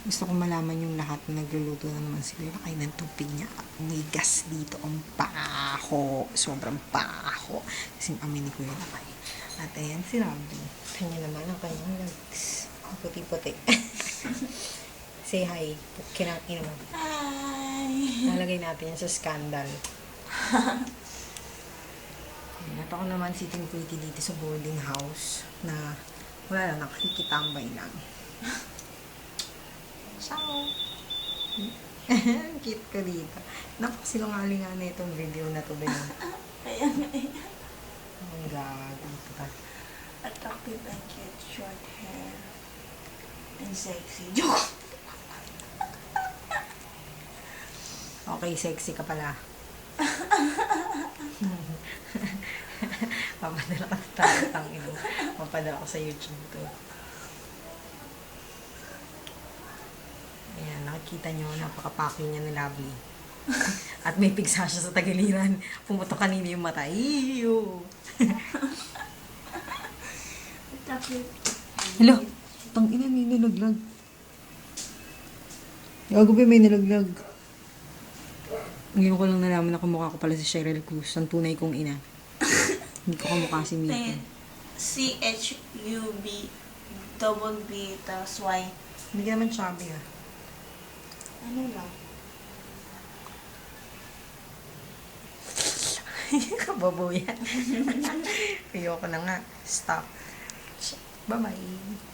Gusto ko malaman yung lahat na nagluluto na naman sila. Kain ng tubig niya. May gas dito. Ang baho. Sobrang baho. Kasing amin ni Kuya Lakay. At ayan si Robby. Kanya naman ang kanyang legs. Ang puti-puti. Say hi. Kinang-ina mo. Hi! Nalagay natin yan sa scandal. At ako naman sitting pretty dito sa boarding house na wala lang, nakikitambay lang. Ciao! Ang cute ko dito. Napakasilungaling nga na itong video na to ba yun? Kaya nga eh. Ang gago pa. Attractive and cute, short hair. And sexy. Joke! Okay, sexy ka pala. Papadala ka sa takot ino. Papadala ko sa YouTube to. Ayan, nakikita nyo, napaka-packing niya ni Lovely. At may pigsa siya sa tagiliran. Pumutok kanina yung mata. Iyo! Attractive. Hello? Tang ina, may nilaglag. Gago ba may nilaglag? Ngayon ko lang nalaman na kumukha ko pala si Cheryl Cruz, ang tunay kong ina. Hindi ko kamukha si Mika. CHUB double B tapos Y. Hindi ka naman chubby ah. Ano lang? Kababo yan. Ayoko na nga. Stop. Bye-bye.